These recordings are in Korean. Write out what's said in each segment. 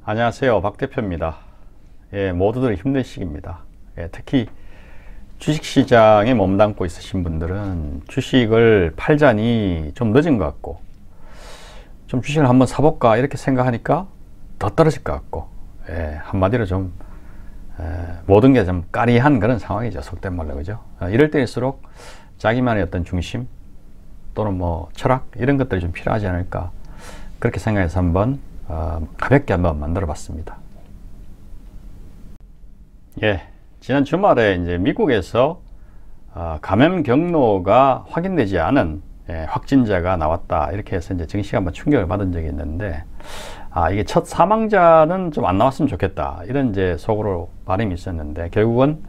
안녕하세요, 박 대표입니다. 모두들 힘든 시기입니다. 특히 주식시장에 몸담고 있으신 분들은 주식을 팔자니 좀 늦은 것 같고, 좀 주식을 한번 사볼까 이렇게 생각하니까 더 떨어질 것 같고, 한마디로 좀 모든 게 좀 까리한 그런 상황이죠, 속된 말로. 그죠? 이럴 때일수록 자기만의 어떤 중심 또는 뭐 철학 이런 것들이 좀 필요하지 않을까, 그렇게 생각해서 한번 가볍게 한번 만들어 봤습니다. 지난 주말에 이제 미국에서 감염 경로가 확인되지 않은 확진자가 나왔다, 이렇게 해서 이제 증시가 한번 충격을 받은 적이 있는데, 이게 첫 사망자는 좀 안 나왔으면 좋겠다, 이런 이제 속으로 바람이 있었는데, 결국은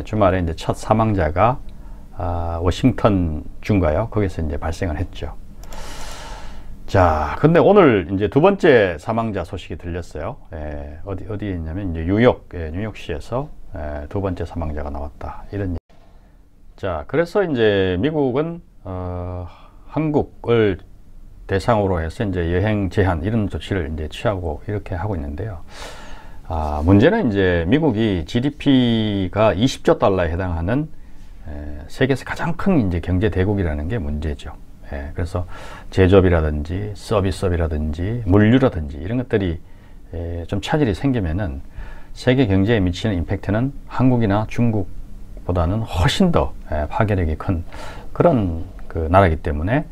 주말에 이제 첫 사망자가 워싱턴 주인가요? 거기서 이제 발생을 했죠. 자, 근데 오늘 이제 두 번째 사망자 소식이 들렸어요. 어디에 있냐면 이제 뉴욕시에서 두 번째 사망자가 나왔다, 이런 얘기. 자, 그래서 이제 미국은 한국을 대상으로 해서 이제 여행 제한 이런 조치를 이제 취하고 이렇게 하고 있는데요. 문제는 이제 미국이 GDP가 20조 달러에 해당하는 세계에서 가장 큰 이제 경제 대국이라는 게 문제죠. 그래서 제조업이라든지 서비스업이라든지 물류라든지 이런 것들이 좀 차질이 생기면은 세계 경제에 미치는 임팩트는 한국이나 중국보다는 훨씬 더 파괴력이 큰 그런 그 나라이기 때문에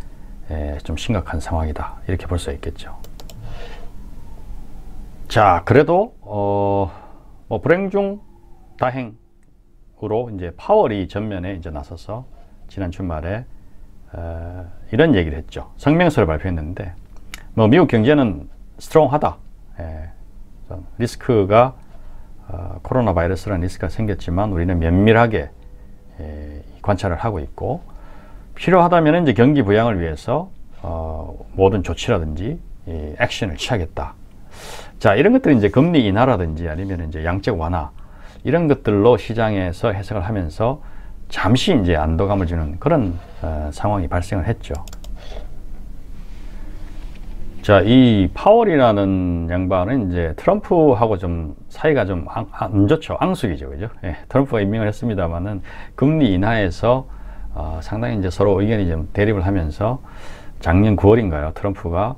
좀 심각한 상황이다, 이렇게 볼 수 있겠죠. 자, 그래도 뭐 불행 중 다행으로 이제 파월이 전면에 이제 나서서 지난 주말에 이런 얘기를 했죠. 성명서를 발표했는데, 뭐 미국 경제는 스트롱하다. 리스크가 코로나 바이러스라는 리스크가 생겼지만 우리는 면밀하게 관찰을 하고 있고, 필요하다면 이제 경기 부양을 위해서 모든 조치라든지 액션을 취하겠다. 자, 이런 것들이 이제 금리 인하라든지 아니면 이제 양적 완화 이런 것들로 시장에서 해석을 하면서 잠시 이제 안도감을 주는 그런 상황이 발생을 했죠. 자, 이 파월이라는 양반은 이제 트럼프하고 좀 사이가 좀 안 좋죠. 앙숙이죠, 그죠? 트럼프가 임명을 했습니다만은 금리 인하에서 상당히 이제 서로 의견이 좀 대립을 하면서 작년 9월인가요? 트럼프가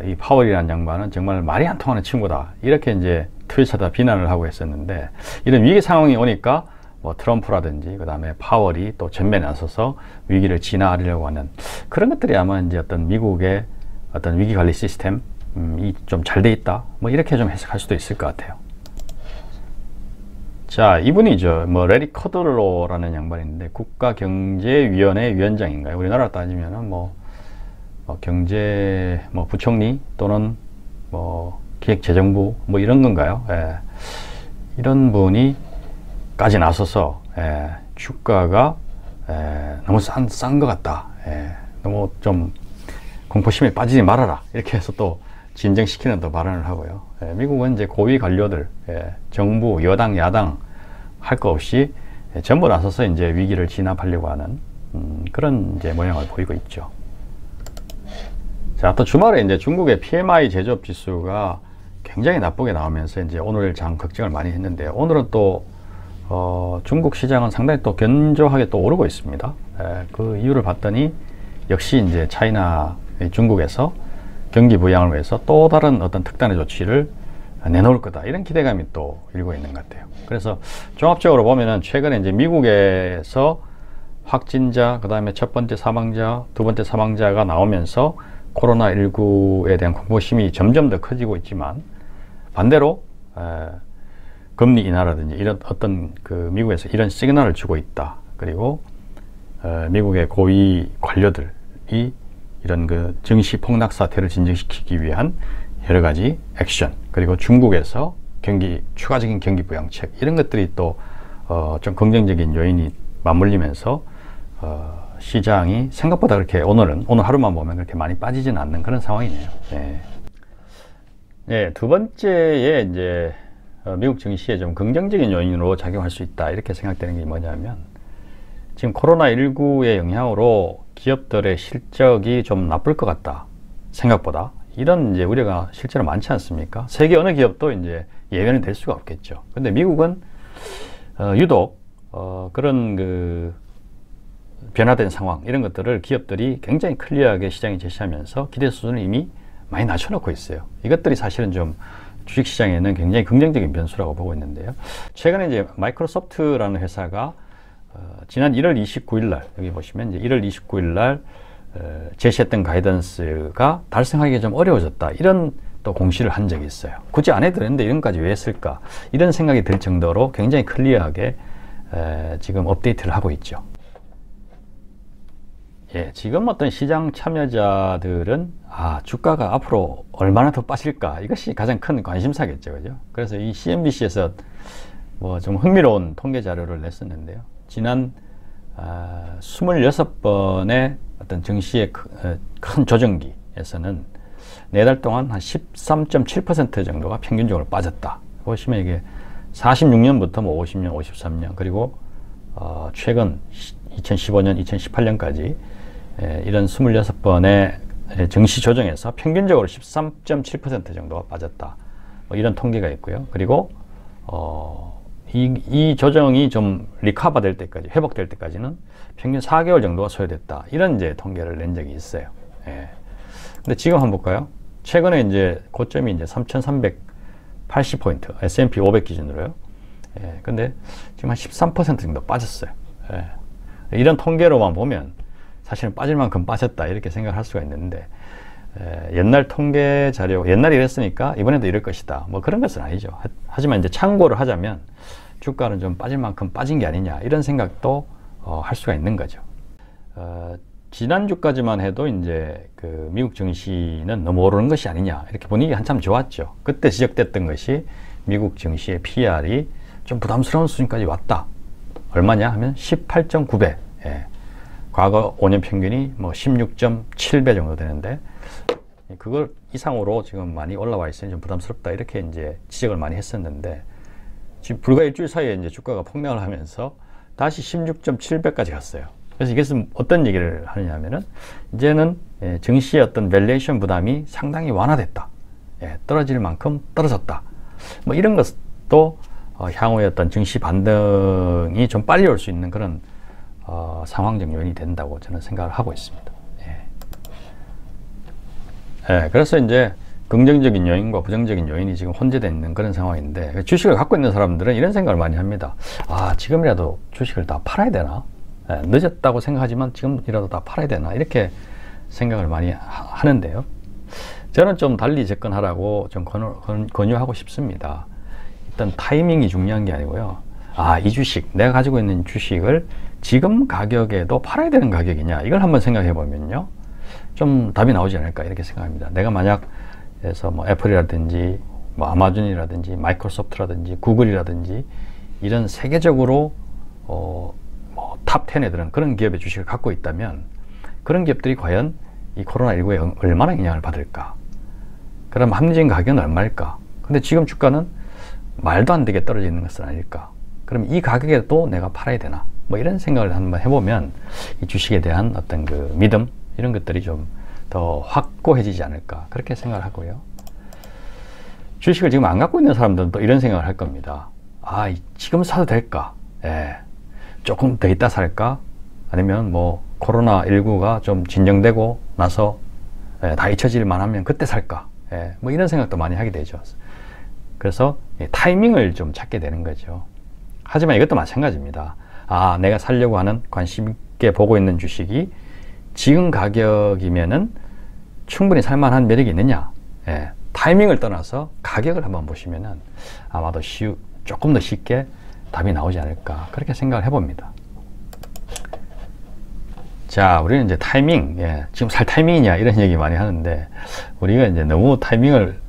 이 파월이라는 양반은 정말 말이 안 통하는 친구다, 이렇게 이제 트위터에다 비난을 하고 했었는데, 이런 위기 상황이 오니까 뭐 트럼프라든지 그 다음에 파월이 또 전면에 나서서 위기를 진화하려고 하는 그런 것들이 아마 이제 어떤 미국의 어떤 위기 관리 시스템이 좀 잘 돼 있다, 뭐 이렇게 좀 해석할 수도 있을 것 같아요. 자, 이분이죠. 뭐 레리 커들로라는 양반인데 국가경제위원회 위원장인가요? 우리나라 따지면은 뭐 경제 뭐 부총리 또는 뭐 기획재정부 뭐 이런 건가요? 이런 분이 까지 나서서 주가가 너무 싼 것 같다, 너무 좀 공포심에 빠지지 말아라, 이렇게 해서 또 진정시키는 또 발언을 하고요. 미국은 이제 고위 관료들, 정부, 여당, 야당 할 거 없이 전부 나서서 이제 위기를 진압하려고 하는 그런 이제 모양을 보이고 있죠. 자, 또 주말에 이제 중국의 PMI 제조업 지수가 굉장히 나쁘게 나오면서 이제 오늘 장 걱정을 많이 했는데, 오늘은 또 중국 시장은 상당히 또 견조하게 또 오르고 있습니다. 그 이유를 봤더니 역시 이제 중국에서 경기 부양을 위해서 또 다른 어떤 특단의 조치를 내놓을 거다, 이런 기대감이 또 일고 있는 것 같아요. 그래서 종합적으로 보면은 최근에 이제 미국에서 확진자, 그 다음에 첫 번째 사망자, 두 번째 사망자가 나오면서 코로나19에 대한 공포심이 점점 더 커지고 있지만, 반대로 금리 인하라든지 이런 어떤 그 미국에서 이런 시그널을 주고 있다. 그리고 미국의 고위 관료들이 이런 그 증시 폭락 사태를 진정시키기 위한 여러 가지 액션, 그리고 중국에서 추가적인 경기 부양책, 이런 것들이 또 좀 긍정적인 요인이 맞물리면서 시장이 생각보다 그렇게 오늘 하루만 보면 그렇게 많이 빠지지는 않는 그런 상황이네요. 두 번째에 이제 미국 증시에 좀 긍정적인 요인으로 작용할 수 있다, 이렇게 생각되는 게 뭐냐면, 지금 코로나19의 영향으로 기업들의 실적이 좀 나쁠 것 같다, 생각보다 이런 이제 우려가 실제로 많지 않습니까? 세계 어느 기업도 이제 예외는 될 수가 없겠죠. 근데 미국은 유독 그런 그 변화된 상황 이런 것들을 기업들이 굉장히 클리어하게 시장에 제시하면서 기대 수준을 이미 많이 낮춰놓고 있어요. 이것들이 사실은 좀 주식시장에는 굉장히 긍정적인 변수라고 보고 있는데요. 최근에 이제 마이크로소프트라는 회사가 지난 1월 29일 날 여기 보시면 이제 1월 29일 날 제시했던 가이던스가 달성하기가 좀 어려워졌다. 이런 또 공시를 한 적이 있어요. 굳이 안 해도 되는데 이런까지 왜 했을까? 이런 생각이 들 정도로 굉장히 클리어하게 지금 업데이트를 하고 있죠. 예, 지금 어떤 시장 참여자들은 주가가 앞으로 얼마나 더 빠질까? 이것이 가장 큰 관심사겠죠. 그죠? 그래서 이 CNBC에서 뭐 좀 흥미로운 통계 자료를 냈었는데요. 지난 26번의 어떤 증시의 큰 조정기에서는 4달 동안 한 13.7% 정도가 평균적으로 빠졌다. 보시면 이게 46년부터 뭐 50년, 53년 그리고 최근 2015년, 2018년까지 이런 26번의 증시 조정에서 평균적으로 13.7% 정도가 빠졌다. 뭐 이런 통계가 있고요. 그리고 이 조정이 좀 리커버 될 때까지, 회복될 때까지는 평균 4개월 정도가 소요됐다. 이런 이제 통계를 낸 적이 있어요. 예. 근데 지금 한번 볼까요? 최근에 이제 고점이 이제 3,380포인트, S&P 500 기준으로요. 예. 근데 지금 한 13% 정도 빠졌어요. 예. 이런 통계로만 보면 사실은 빠질 만큼 빠졌다. 이렇게 생각할 수가 있는데, 옛날 통계 자료, 옛날에 이랬으니까 이번에도 이럴 것이다. 뭐 그런 것은 아니죠. 하지만 이제 참고를 하자면 주가는 좀 빠질 만큼 빠진 게 아니냐. 이런 생각도 할 수가 있는 거죠. 지난주까지만 해도 이제 그 미국 증시는 너무 오르는 것이 아니냐. 이렇게 분위기 한참 좋았죠. 그때 지적됐던 것이 미국 증시의 PR이 좀 부담스러운 수준까지 왔다. 얼마냐 하면 18.9배. 예. 과거 5년 평균이 뭐 16.7배 정도 되는데, 그걸 이상으로 지금 많이 올라와 있으니 좀 부담스럽다. 이렇게 이제 지적을 많이 했었는데, 지금 불과 일주일 사이에 이제 주가가 폭락을 하면서 다시 16.7배까지 갔어요. 그래서 이것은 어떤 얘기를 하느냐 하면은, 이제는 증시의 어떤 밸류에이션 부담이 상당히 완화됐다. 떨어질 만큼 떨어졌다. 뭐 이런 것도 향후에 어떤 증시 반등이 좀 빨리 올 수 있는 그런 상황적 요인이 된다고 저는 생각을 하고 있습니다. 그래서 이제 긍정적인 요인과 부정적인 요인이 지금 혼재되어 있는 그런 상황인데, 주식을 갖고 있는 사람들은 이런 생각을 많이 합니다. 지금이라도 주식을 다 팔아야 되나? 늦었다고 생각하지만 지금이라도 다 팔아야 되나? 이렇게 생각을 많이 하는데요. 저는 좀 달리 접근하라고 좀 권유하고 싶습니다. 일단 타이밍이 중요한 게 아니고요. 이 주식, 내가 가지고 있는 주식을 지금 가격에도 팔아야 되는 가격이냐, 이걸 한번 생각해 보면요, 좀 답이 나오지 않을까 이렇게 생각합니다. 내가 만약 해서 뭐 애플이라든지 뭐 아마존이라든지 마이크로소프트라든지 구글이라든지 이런 세계적으로 뭐 탑 10에 드는 그런 기업의 주식을 갖고 있다면, 그런 기업들이 과연 이 코로나19에 얼마나 영향을 받을까? 그럼 합리적인 가격은 얼마일까? 근데 지금 주가는 말도 안 되게 떨어져 있는 것은 아닐까? 그럼 이 가격에도 내가 팔아야 되나? 뭐 이런 생각을 한번 해보면 이 주식에 대한 어떤 그 믿음, 이런 것들이 좀 더 확고해지지 않을까, 그렇게 생각을 하고요. 주식을 지금 안 갖고 있는 사람들은 또 이런 생각을 할 겁니다. 지금 사도 될까? 조금 더 있다 살까? 아니면 뭐 코로나19가 좀 진정되고 나서 다 잊혀질 만하면 그때 살까? 뭐 이런 생각도 많이 하게 되죠. 그래서 타이밍을 좀 찾게 되는 거죠. 하지만 이것도 마찬가지입니다. 내가 살려고 하는, 관심 있게 보고 있는 주식이 지금 가격이면은 충분히 살만한 매력이 있느냐? 타이밍을 떠나서 가격을 한번 보시면은 아마도 조금 더 쉽게 답이 나오지 않을까, 그렇게 생각을 해봅니다. 자, 우리는 이제 타이밍, 지금 살 타이밍이냐 이런 얘기 많이 하는데, 우리가 이제 너무 타이밍을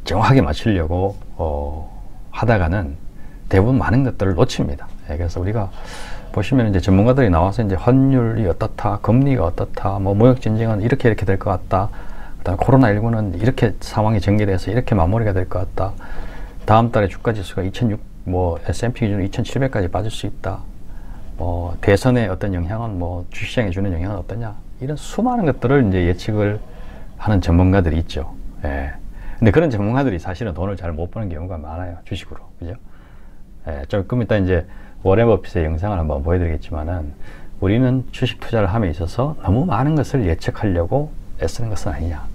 정확하게 맞추려고 하다가는 대부분 많은 것들을 놓칩니다. 그래서 우리가 보시면 이제 전문가들이 나와서 이제 환율이 어떻다, 금리가 어떻다, 뭐 무역 전쟁은 이렇게 될 것 같다, 그다음 코로나19는 이렇게 상황이 전개돼서 이렇게 마무리가 될 것 같다, 다음 달에 주가 지수가 뭐 S&P 기준으로 2,700까지 빠질 수 있다, 뭐 대선의 어떤 영향은, 뭐 주시장에 주는 영향은 어떠냐, 이런 수많은 것들을 이제 예측을 하는 전문가들이 있죠. 예. 근데 그런 전문가들이 사실은 돈을 잘 못 버는 경우가 많아요. 주식으로. 그죠? 예. 조금 이따 이제 워렌 버핏의 영상을 한번 보여드리겠지만은 우리는 주식 투자를 함에 있어서 너무 많은 것을 예측하려고 애쓰는 것은 아니냐.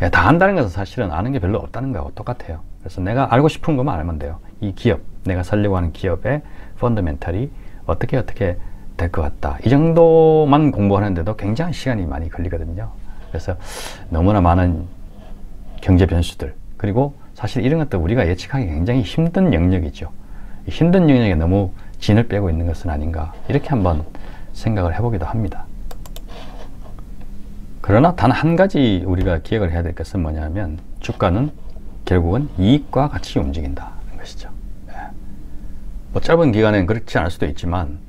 예, 다 안다는 것은 사실은 아는 게 별로 없다는 거하고 똑같아요. 그래서 내가 알고 싶은 것만 알면 돼요. 이 기업, 내가 살려고 하는 기업의 펀더멘탈이 어떻게 될 것 같다. 이 정도만 공부하는데도 굉장히 시간이 많이 걸리거든요. 그래서 너무나 많은 경제 변수들, 그리고 사실 이런 것도 우리가 예측하기 굉장히 힘든 영역이죠. 이 힘든 영역에 너무 진을 빼고 있는 것은 아닌가, 이렇게 한번 생각을 해보기도 합니다. 그러나 단 한 가지 우리가 기억을 해야 될 것은 뭐냐면, 주가는 결국은 이익과 같이 움직인다는 것이죠. 예. 뭐 짧은 기간엔 그렇지 않을 수도 있지만,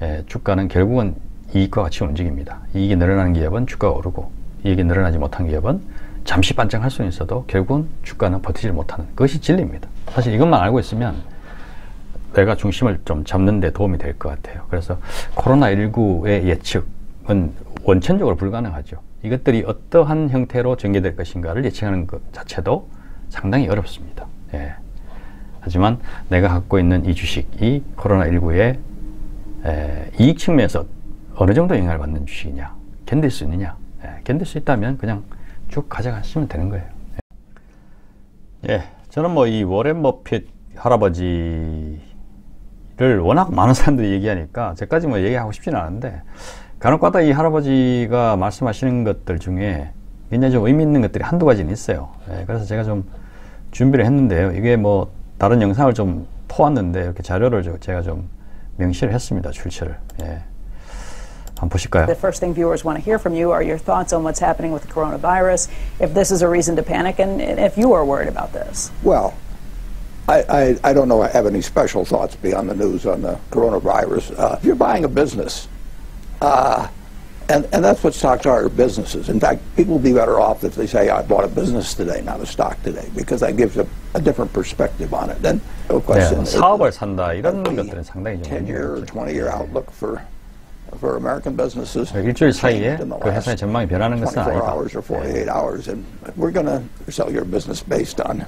예, 주가는 결국은 이익과 같이 움직입니다. 이익이 늘어나는 기업은 주가가 오르고, 이익이 늘어나지 못한 기업은 잠시 반등할 수는 있어도 결국은 주가는 버티질 못하는, 그것이 진리입니다. 사실 이것만 알고 있으면 내가 중심을 좀 잡는 데 도움이 될 것 같아요. 그래서 코로나19의 예측은 원천적으로 불가능하죠. 이것들이 어떠한 형태로 전개될 것인가를 예측하는 것 자체도 상당히 어렵습니다. 예. 하지만 내가 갖고 있는 이 주식이 코로나19의 이익 측면에서 어느 정도 영향을 받는 주식이냐, 견딜 수 있느냐, 견딜 수 있다면 그냥 쭉 가져가시면 되는 거예요. 예, 저는 뭐 이 워렌 버핏 할아버지를 워낙 많은 사람들이 얘기하니까 저까지 뭐 얘기하고 싶지는 않은데, 간혹가다 이 할아버지가 말씀하시는 것들 중에 굉장히 좀 의미 있는 것들이 한두 가지는 있어요. 예, 그래서 제가 좀 준비를 했는데요. 이게 뭐 다른 영상을 좀 퍼왔는데 이렇게 자료를 제가 좀 명시를 했습니다. 출처를. 예. 한번 보실까요? The first thing viewers want to hear from you are your thoughts on what's happening with the coronavirus, if this is a reason to panic, and if you are worried about this. Well, I don't know I have any special thoughts beyond the news on the coronavirus. If you're buying a business, and that's what stocks are, businesses. In fact, people will be better off if they say, I bought a business today, not a stock today, because that gives a different perspective on it. Then the question is, 사업을 산다, 이런 것들은 상당히 좀 10-year or 20-year outlook for American businesses. 일주일 사이에 그 회사의 전망이 변하는 것은 24 아니다. hours or 48 hours, and we're going to sell your business based on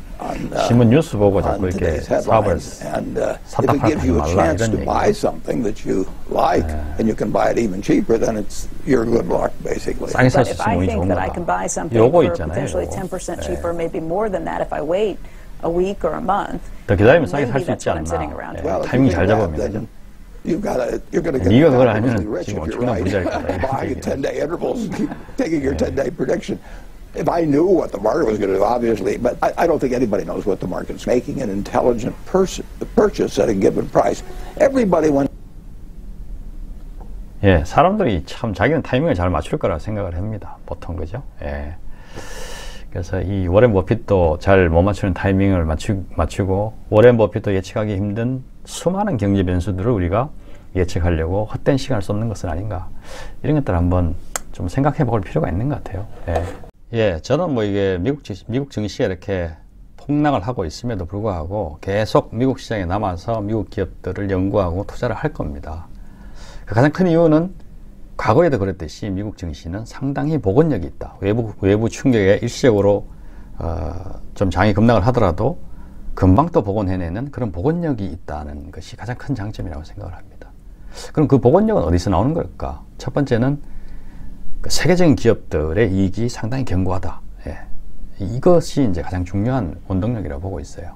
신문 뉴스 보고 자꾸 이렇게 today's 사업을 headlines. And if it 샀다 gives you a 팔다 말라 chance 이런 to buy 얘기. something that you like, and you can buy it even cheaper, then it's your good luck, basically. 싸게 살 But 수 if I 있으면 운이 think 좋은 that I can buy 거다. something 요거 for 있잖아요. potentially 요거. 10% cheaper, maybe more than that if I wait a week or a month, 더 기다리면 싸게 살 maybe 수 that's 있지 what I'm sitting 않나. around. 예, Well, if 타이밍 you 잘 think 잡으면 that, 되죠. then you're going to get 네가 그걸 알면 fabulously rich 지금 if you're 엄청난 right. 부자일 거다. Buying at 10-day intervals and keep taking your 10-day prediction. If I knew what the market was going to do, obviously, but I don't think anybody knows what the market's making an intelligent purchase at a given price. Everybody wants. 예, 사람들이 참 자기는 타이밍을 잘 맞출 거라고 생각을 합니다. 보통 그죠? 예. 그래서 이 워렌 버핏도 잘 못 맞추는 타이밍을 맞추고 워렌 버핏도 예측하기 힘든 수많은 경제 변수들을 우리가 예측하려고 헛된 시간을 쏟는 것은 아닌가, 이런 것들 한번 좀 생각해 볼 필요가 있는 것 같아요. 예. 예, 저는 뭐 이게 미국 증시가 이렇게 폭락을 하고 있음에도 불구하고 계속 미국 시장에 남아서 미국 기업들을 연구하고 투자를 할 겁니다. 가장 큰 이유는 과거에도 그랬듯이 미국 증시는 상당히 복원력이 있다. 외부 충격에 일시적으로 좀 장이 급락을 하더라도 금방 또 복원해내는 그런 복원력이 있다는 것이 가장 큰 장점이라고 생각을 합니다. 그럼 그 복원력은 어디서 나오는 걸까? 첫 번째는 세계적인 기업들의 이익이 상당히 견고하다. 예. 이것이 이제 가장 중요한 원동력이라고 보고 있어요.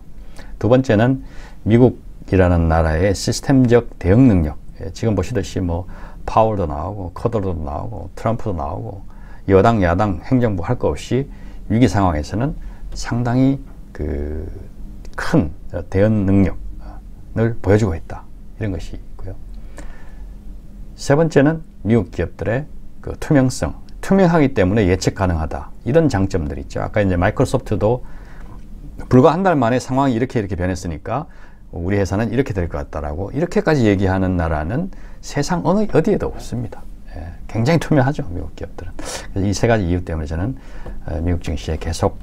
두 번째는 미국이라는 나라의 시스템적 대응 능력. 예. 지금 보시듯이 뭐 파월도 나오고 커더도 나오고 트럼프도 나오고 여당 야당 행정부 할 거 없이 위기 상황에서는 상당히 큰 대응 능력을 보여주고 있다. 이런 것이 있고요. 세 번째는 미국 기업들의 그 투명성, 투명하기 때문에 예측 가능하다. 이런 장점들이 있죠. 아까 이제 마이크로소프트도 불과 한 달 만에 상황이 이렇게 변했으니까 우리 회사는 이렇게 될 것 같다라고 이렇게까지 얘기하는 나라는 세상 어느 어디에도 없습니다. 예, 굉장히 투명하죠, 미국 기업들은. 이 세 가지 이유 때문에 저는 미국 증시에 계속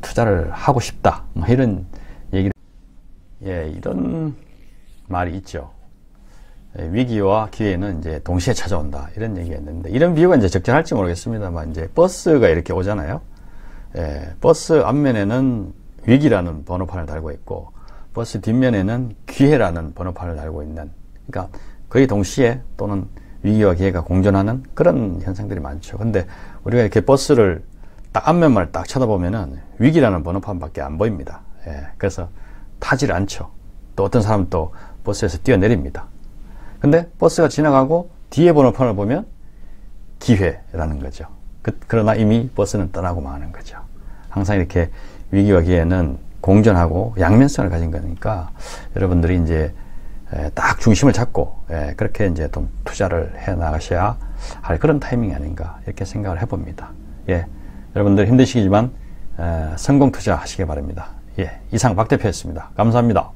투자를 하고 싶다. 뭐 이런 얘기를, 예, 이런 말이 있죠. 위기와 기회는 이제 동시에 찾아온다. 이런 얘기가 있는데, 이런 비유가 이제 적절할지 모르겠습니다만, 이제 버스가 이렇게 오잖아요. 버스 앞면에는 위기라는 번호판을 달고 있고 버스 뒷면에는 기회라는 번호판을 달고 있는, 그러니까 거의 동시에 또는 위기와 기회가 공존하는 그런 현상들이 많죠. 근데 우리가 이렇게 버스를 딱 앞면만 딱 쳐다보면은 위기라는 번호판밖에 안 보입니다. 그래서 타질 않죠. 또 어떤 사람은 또 버스에서 뛰어내립니다. 근데 버스가 지나가고 뒤에 번호판을 보면 기회라는 거죠. 그러나 이미 버스는 떠나고 마는 거죠. 항상 이렇게 위기와 기회는 공존하고 양면성을 가진 거니까 여러분들이 이제 딱 중심을 잡고 그렇게 이제 좀 투자를 해 나가셔야 할 그런 타이밍이 아닌가 이렇게 생각을 해봅니다. 여러분들 힘드시겠지만 성공 투자하시기 바랍니다. 이상 박 대표였습니다. 감사합니다.